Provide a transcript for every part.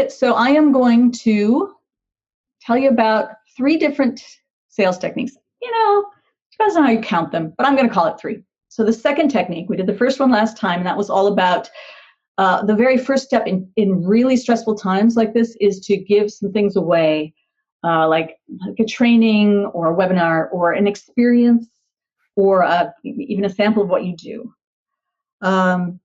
So I am going to tell you about 3 different sales techniques. Depends on how you count them, but I'm going to call it 3. So the second technique, we did the first one last time, and that was all about the very first step in really stressful times like this is to give some things away, like a training or a webinar or an experience or even a sample of what you do. And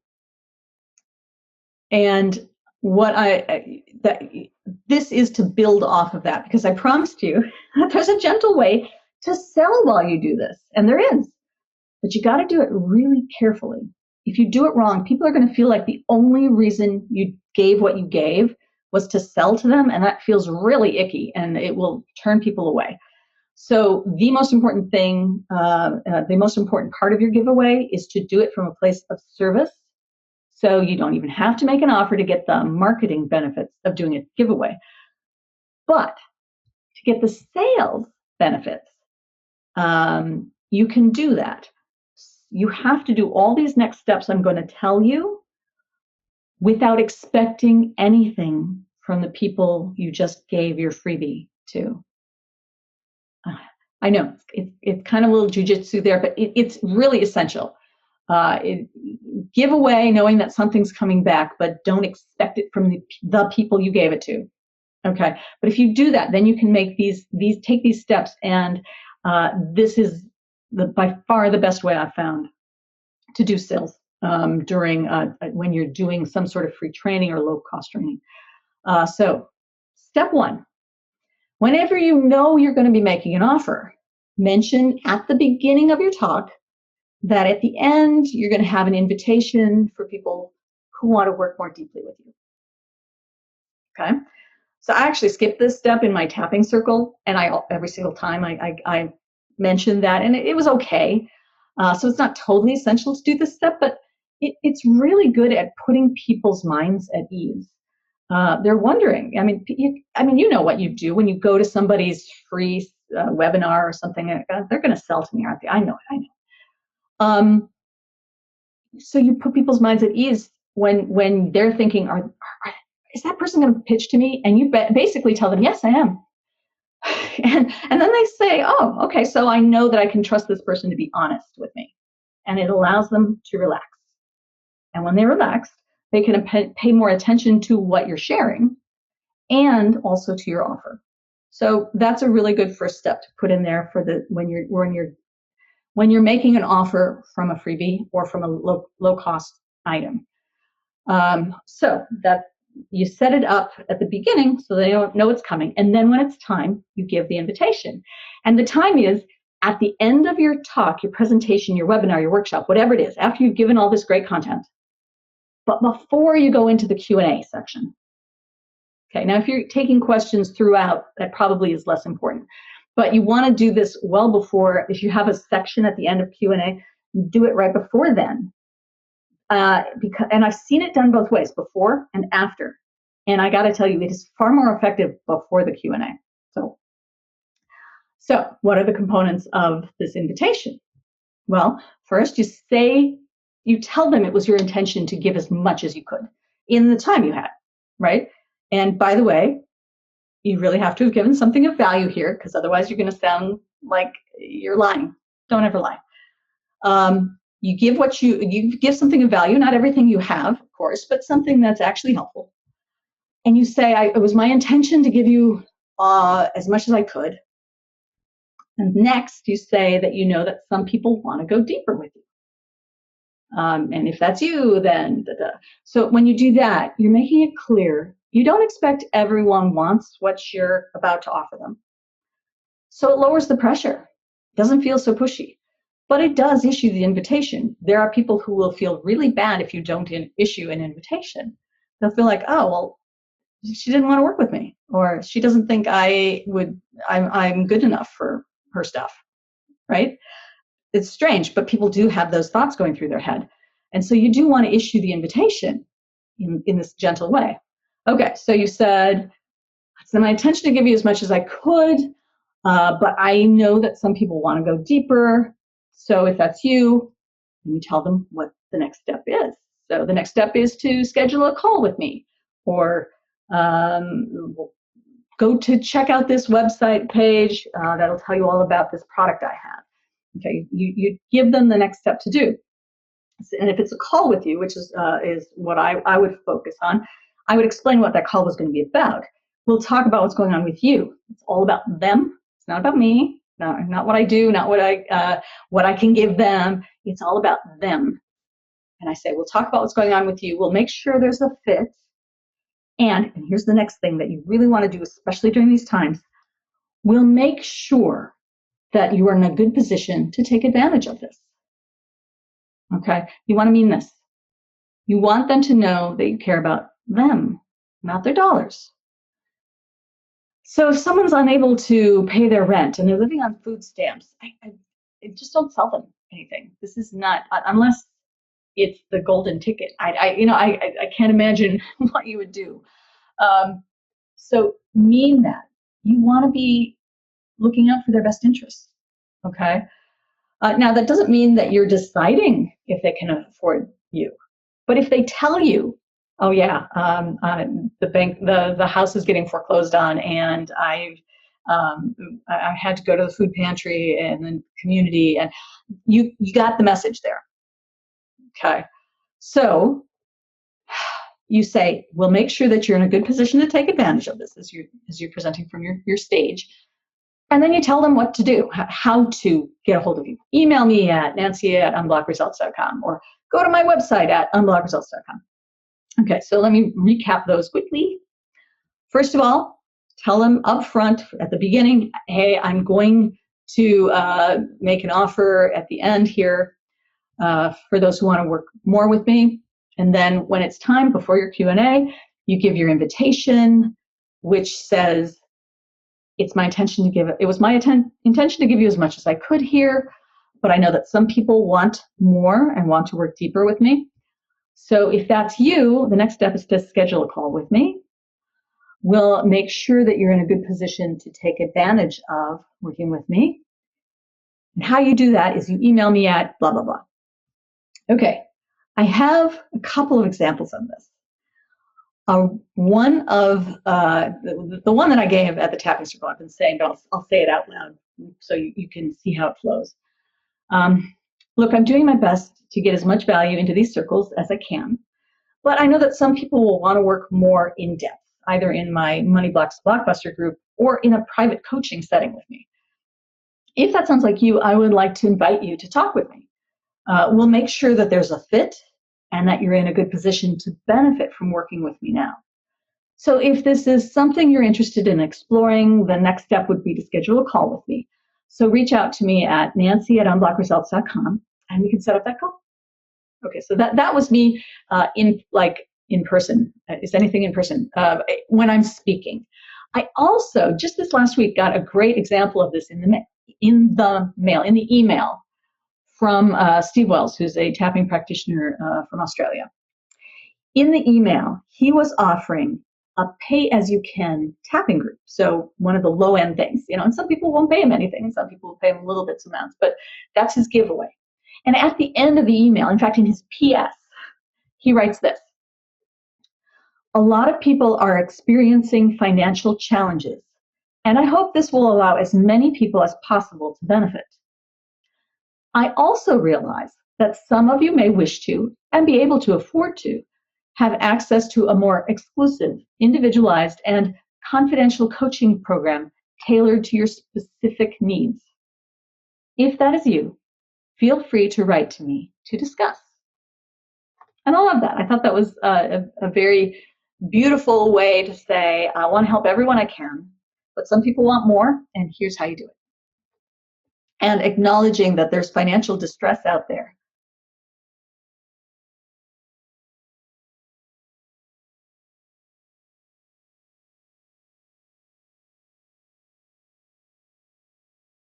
this is to build off of that, because I promised you that there's a gentle way to sell while you do this, and there is, but you got to do it really carefully. If you do it wrong, people are going to feel like the only reason you gave what you gave was to sell to them, and that feels really icky, and it will turn people away. So the most important thing, the most important part of your giveaway is to do it from a place of service. So you don't even have to make an offer to get the marketing benefits of doing a giveaway. But to get the sales benefits, you can do that. You have to do all these next steps I'm going to tell you without expecting anything from the people you just gave your freebie to. I know it's kind of a little jujitsu there, but it's really essential. Give away knowing that something's coming back, but don't expect it from the people you gave it to. Okay, but if you do that, then you can make take these steps, and this is by far the best way I've found to do sales during when you're doing some sort of free training or low cost training. So step 1, whenever you know you're going to be making an offer, mention at the beginning of your talk that at the end you're going to have an invitation for people who want to work more deeply with you. Okay, so I actually skipped this step in my tapping circle, and every single time I mentioned that, and it was okay. So it's not totally essential to do this step, but it's really good at putting people's minds at ease. They're wondering. I mean, you know what you do when you go to somebody's free webinar or something. They're going to sell to me, aren't they? I know it. So you put people's minds at ease when they're thinking, is that person going to pitch to me? And you basically tell them, yes, I am. And then they say, oh, okay, so I know that I can trust this person to be honest with me. And it allows them to relax. And when they relax, they can pay more attention to what you're sharing and also to your offer. So that's a really good first step to put in there for when you're making an offer from a freebie or from a low cost item. So that you set it up at the beginning so they don't know it's coming. And then when it's time, you give the invitation. And the time is at the end of your talk, your presentation, your webinar, your workshop, whatever it is, after you've given all this great content, but before you go into the Q&A section. Okay, now if you're taking questions throughout, that probably is less important. But you want to do this well before. If you have a section at the end of Q&A, do it right before then. And I've seen it done both ways, before and after. And I got to tell you, it is far more effective before the Q&A. So what are the components of this invitation? Well, first you tell them it was your intention to give as much as you could in the time you had, right? And by the way, you really have to have given something of value here, because otherwise you're going to sound like you're lying. Don't ever lie. You give something of value, not everything you have, of course, but something that's actually helpful. And you say, it was my intention to give you as much as I could. And next, you say that you know that some people want to go deeper with you. And if that's you, then So when you do that, you're making it clear. You don't expect everyone wants what you're about to offer them. So it lowers the pressure. It doesn't feel so pushy. But it does issue the invitation. There are people who will feel really bad if you don't issue an invitation. They'll feel like, oh, well, she didn't want to work with me, or she doesn't think I'm good enough for her stuff, right? It's strange, but people do have those thoughts going through their head. And so you do want to issue the invitation in this gentle way. Okay, so you said, it's my intention to give you as much as I could, but I know that some people want to go deeper. So if that's you, you tell them what the next step is. So the next step is to schedule a call with me, or Go to check out this website page that'll tell you all about this product I have. Okay, you give them the next step to do. And if it's a call with you, which is what I would focus on, I would explain what that call was going to be about. We'll talk about what's going on with you. It's all about them. It's not about me. Not what I do. Not what I can give them. It's all about them. And I say, we'll talk about what's going on with you. We'll make sure there's a fit. And here's the next thing that you really want to do, especially during these times. We'll make sure that you are in a good position to take advantage of this. Okay? You want to mean this. You want them to know that you care about them, not their dollars. So if someone's unable to pay their rent and they're living on food stamps, I just don't sell them anything. This is not, unless it's the golden ticket. I can't imagine what you would do. So mean that. You want to be looking out for their best interests. Okay? Now, that doesn't mean that you're deciding if they can afford you. But if they tell you, oh yeah, the house is getting foreclosed on, and I had to go to the food pantry and the community, and you got the message there. Okay, so you say, we'll make sure that you're in a good position to take advantage of this as you're presenting from your stage. And then you tell them what to do, how to get a hold of you. Email me at nancy@unblockresults.com or go to my website at unblockresults.com. Okay, so let me recap those quickly. First of all, tell them up front at the beginning, hey, I'm going to make an offer at the end here for those who want to work more with me. And then when it's time before your Q&A, you give your invitation, which says, it was my intention to give you as much as I could here, but I know that some people want more and want to work deeper with me. So if that's you, the next step is to schedule a call with me. We'll make sure that you're in a good position to take advantage of working with me. And how you do that is you email me at blah, blah, blah. Okay, I have a couple of examples of this. One of the one that I gave at the tapping circle, I've been saying, but I'll say it out loud so you can see how it flows. Look, I'm doing my best to get as much value into these circles as I can, but I know that some people will want to work more in depth, either in my Money Blocks Blockbuster group or in a private coaching setting with me. If that sounds like you, I would like to invite you to talk with me. We'll make sure that there's a fit and that you're in a good position to benefit from working with me now. So if this is something you're interested in exploring, the next step would be to schedule a call with me. So reach out to me at nancy@unblockresults.com and we can set up that call. Okay, so that was me in person. Is anything in person when I'm speaking? I also, just this last week, got a great example of this in the email from Steve Wells, who's a tapping practitioner from Australia. In the email, he was offering a pay-as-you-can tapping group. So one of the low-end things, and some people won't pay him anything. Some people will pay him little bits amounts, but that's his giveaway. And at the end of the email, in fact, in his PS, he writes this: a lot of people are experiencing financial challenges, and I hope this will allow as many people as possible to benefit. I also realize that some of you may wish to, and be able to afford to, have access to a more exclusive, individualized, and confidential coaching program tailored to your specific needs. If that is you, feel free to write to me to discuss. And I love that. I thought that was a very beautiful way to say, I want to help everyone I can, but some people want more, and here's how you do it. And acknowledging that there's financial distress out there.